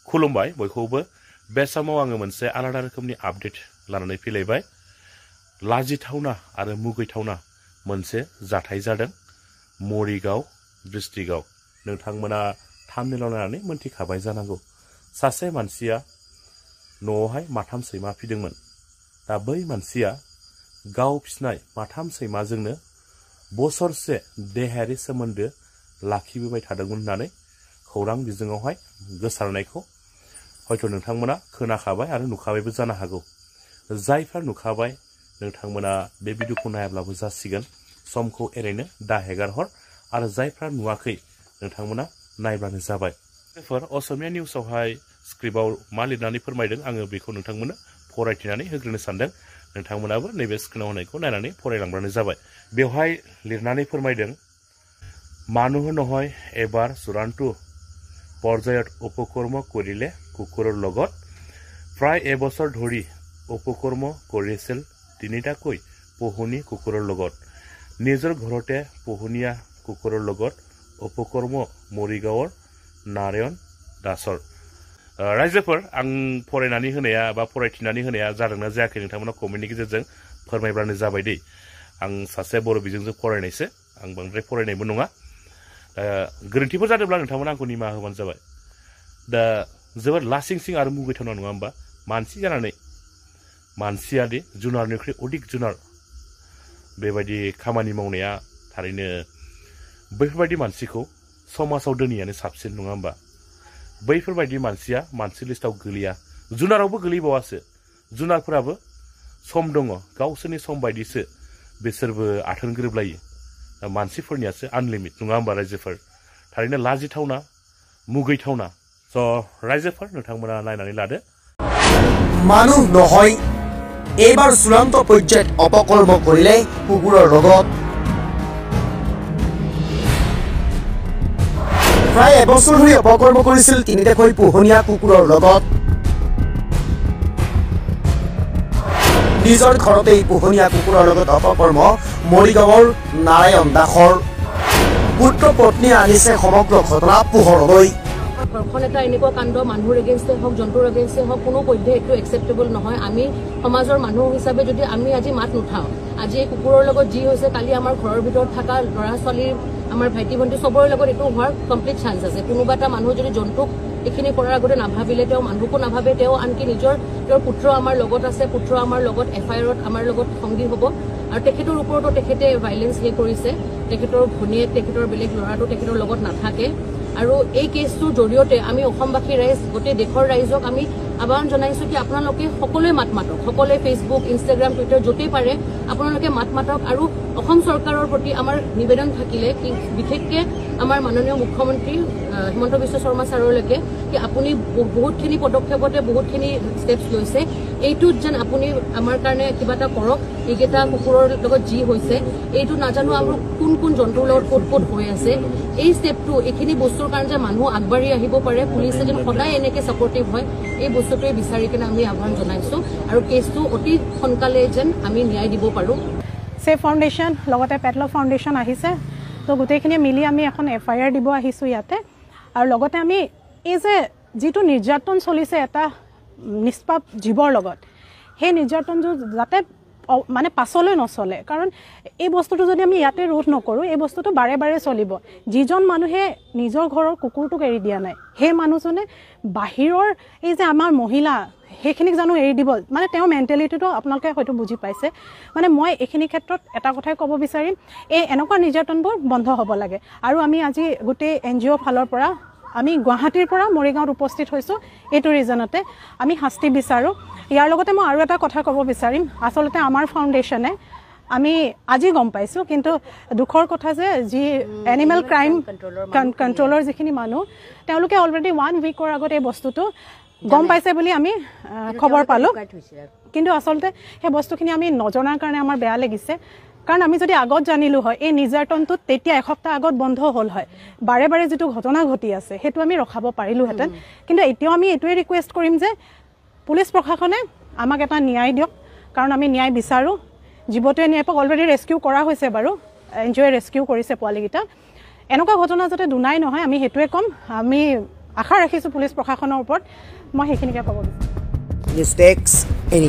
खुलुमबाय बयखौबो बे समाव आङो मोनसे आलादा रोखोमनि आपडेट लानानै फैलायबाय लाजिथावना आरो मुगैथावना मोनसे जाथाय जादों मरिगाव डिस्ट्रिक्टआव नोंथांमोना थामनेलाव नायनानै मोनथिखाबाय जानांगौ सासे मानसिया न'आवहाय माथाम सैमा फिदोंमोन दा बै मानसिया गाव फिसिनाय माथाम सैमाजोंनो बोसोरसे देहायारि सोमोन्दो लाखिबोबाय थादोंमोन होननानै खौरां बिजोङावहाय गोसारनायखौ हयथ' नोंथांमोना खोनाखाबाय आरो नुखाबायबो जानो हागौ जायफ्रा नुखाबाय नोंथांमोना बे भिडिअखौ नायाब्लाबो जासिगोन समखौ एरैनो दा हेगारहर आरो जायफ्रा नुवाखै नोंथांमोना नायब्लानो जाबाय बेफोर असमिया निउसावहाय स्क्रिप्टआव मा लिरनानै फोरमायदों आङो बेखौ नोंथांमोननो फरायथिनानै होग्रोनो सानदों नोंथांमोनाबो नैबे स्क्रिनाव होनायखौ नायनानै फरायलांब्लानो जाबाय बेवहाय लिरनानै फोरमायदों মানুহ নহয় এবাৰ চূড়ান্ত পৰ্যায়ত উপকৰ্ম কৰিলে কুকুৰৰ লগত প্ৰায় এবছৰ ধৰি উপকৰ্ম কৰিছিল তিনিটাকৈ পোহনী কুকুৰৰ লগত নিজৰ ঘৰতে পোহনীয়া কুকুৰৰ লগত উপকৰ্ম মৰিগাঁৱৰ नारायण दासर रायजोफोर आं फरायनानै होनाया बा फरायथिनानै होनाया जादोंना जायाखै नोंथांमोना कमेन्टनि गेजेरजों फोरमायब्लानो जाबाय दै आं सासे बर' बिजोंजों फरायनायसो आं बांद्राय फरायनायबो नङा गोरोन्थिफोर जादोंब्ला नोंथांमोना आंखौ निमाहा होबानो जाबाय दा जोबोद लासिंसिं आरो मुगैथावना नङा होमबा मानसि जानानै मानसिया दि जुनारनिख्रुइ अधिक जुनार बेबायदि खामानि मावनाया थारैनो बैफोरबायदि मानसिखौ समाजाव दोनैयानो साबसिन नङा होमबा बैफोरबायदि मानसिया मानसि लिस्टाव गोलैया जुनारावबो गोलैबावासो जुनारफोराबो सम दङ गावसोरनि सम बायदिसो बिसोरबो आथोन गोरोबलायो मानसिफोरनियासो आनलिमिट नङा होमबा रायजोफोर थारैनो लाजिथावना मुगैथावना स' रायजोफोर नोंथांमोना नायनानै लादो মানুহ নহয় এইবাৰ চূড়ান্ত পৰ্যায়ত অপকৰ্ম কৰিলে কুকুৰৰ লগত প্ৰায় এবছৰ ধৰি অপকৰ্ম কৰিছিল তিনিটাকৈ পোহনীয়া কুকুৰৰ লগত নিজৰ ঘৰতে পোহনীয়া কুকুৰৰ লগত অপকৰ্ম মৰিগাঁৱৰ নাৰায়ণ দাসৰ পুত্ৰ পত্নী আনিছে সমগ্ৰ ঘটনা পোহৰলৈ ঘৰখন এটা এনেকুৱা কাণ্ড মানুহৰ এগেইনষ্টে হওক জন্তুৰ এগেইনষ্টে হওক কোনো পধ্যে এইটো একচেপ্টেবল নহয় আমি সমাজৰ মানুহ হিচাপে যদি আমি আজি মাত নুঠাওঁ আজি এই কুকুৰৰ লগত যি হৈছে কালি আমাৰ ঘৰৰ ভিতৰত থকা ল'ৰা ছোৱালীৰ আমাৰ ভাইটি ভণ্টি চবৰে লগত এইটো হোৱাৰ কমপ্লিট চান্স আছে কোনোবা এটা মানুহ যদি জন্তুক এইখিনি কৰাৰ আগতে নাভাবিলে তেওঁ মানুহকো নাভাবে তেওঁ আনকি তেওঁৰ পুত্ৰ আমাৰ লগত আছে পুত্ৰ আমাৰ লগত এফআইআৰত আমাৰ লগত সংগী হ'ব আৰু তেখেতৰ ওপৰতো তেখেতে ভাইলেন্স হে কৰিছে তেখেতৰ ভনীয়েক তেখেতৰ বেলেগ ল'ৰাটো তেখেতৰ লগত নাথাকে আৰু এই কেছটোৰ জৰিয়তে আমি অসমবাসী ৰাইজ গোটেই দেশৰ ৰাইজক আমি আহ্বান জনাইছো কি আপোনালোকে সকলোৱে মাত মাতক সকলোৱে ফেচবুক ইনষ্টাগ্ৰাম টুইটাৰ য'তেই পাৰে আপোনালোকে মাত মাতক আৰু অসম চৰকাৰৰ প্ৰতি আমাৰ নিবেদন থাকিলে কি বিশেষকৈ আমাৰ মাননীয় মুখ্যমন্ত্ৰী হিমন্ত বিশ্ব শৰ্মা ছাৰলৈকে কি আপুনি বহুতখিনি পদক্ষেপতে বহুতখিনি ষ্টেপছ লৈছে এইটোত যেন আপুনি আমাৰ কাৰণে কিবা এটা কৰক এইকেইটা কুকুৰৰ লগত যি হৈছে এইটো নাজানো আৰু কোন কোন জন্তুৰ লগত ক'ত ক'ত হৈ আছে এই ষ্টেপটো এইখিনি বস্তুৰ কাৰণে যে মানুহ আগবাঢ়ি আহিব পাৰে পুলিচে যেন সদায় এনেকৈ ছাপৰ্টিভ হয় এই বস্তুটোৱে বিচাৰি কিনে আমি আহ্বান জনাইছোঁ আৰু কেছটো অতি সোনকালে যেন আমি ন্যায় দিব পাৰোঁ সেভ ফাউণ্ডেশ্যন লগতে পেটল ফাউণ্ডেশ্যন আহিছে তো গোটেইখিনি মিলি আমি এখন এফআইআৰ দিব আহিছোঁ ইয়াতে আৰু লগতে আমি এই যে যিটো নিৰ্যাতন চলিছে এটা নিষ্পাপ জীৱৰ লগত সেই নিৰ্যাতনটো যাতে মানে পাছলৈ নচলে কাৰণ এই বস্তুটো যদি আমি ইয়াতে ৰোধ নকৰোঁ এই বস্তুটো বাৰে বাৰে চলিব যিজন মানুহে নিজৰ ঘৰৰ কুকুৰটোক এৰি দিয়া নাই সেই মানুহজনে বাহিৰৰ এই যে আমাৰ মহিলা সেইখিনিক জানো এৰি দিব মানে তেওঁৰ মেণ্টেলিটিটো আপোনালোকে হয়তো বুজি পাইছে মানে মই এইখিনি ক্ষেত্ৰত এটা কথাই ক'ব বিচাৰিম এই এনেকুৱা নিৰ্যাতনবোৰ বন্ধ হ'ব লাগে আৰু আমি আজি গোটেই NGO ফালৰ পৰা আমি গুৱাহাটীৰ পৰা মৰিগাঁৱত উপস্থিত হৈছোঁ এইটো ৰিজনতে আমি শাস্তি বিচাৰোঁ ইয়াৰ লগতে মই আৰু এটা কথা ক'ব বিচাৰিম আচলতে আমাৰ ফাউণ্ডেশ্যনে আমি আজি গম পাইছোঁ কিন্তু দুখৰ কথা যে যি এনিমেল ক্ৰাইম কণ্ট্ৰলৰ যিখিনি মানুহ তেওঁলোকে অলৰেডি 1 উইকৰ আগত এই বস্তুটো গম পাইছে বুলি আমি খবৰ পালোঁ কিন্তু আচলতে সেই বস্তুখিনি আমি নজনাৰ কাৰণে আমাৰ বেয়া লাগিছে কাৰণ আমি যদি আগত জানিলোঁ হয় এই নিৰ্যাতনটো তেতিয়া এসপ্তাহ আগত বন্ধ হ'ল হয় বাৰে বাৰে যিটো ঘটনা ঘটি আছে সেইটো আমি ৰখাব পাৰিলোহেঁতেন কিন্তু এতিয়াও আমি এইটোৱে ৰিকুৱেষ্ট কৰিম যে পুলিচ প্ৰশাসনে আমাক এটা ন্যায় দিয়ক কাৰণ আমি ন্যায় বিচাৰোঁ জীৱটোৱে ন্যায় পাওক অলৰেডি ৰেস্কিউ কৰা হৈছে বাৰু NGOয়ে ৰেস্কিউ কৰিছে পোৱালীকেইটা এনেকুৱা ঘটনা যাতে দুনাই নহয় আমি সেইটোৱে ক'ম আমি আশা ৰাখিছোঁ পুলিচ প্ৰশাসনৰ ওপৰত মই সেইখিনিকে ক'ব বিচাৰোঁ। Mistakes any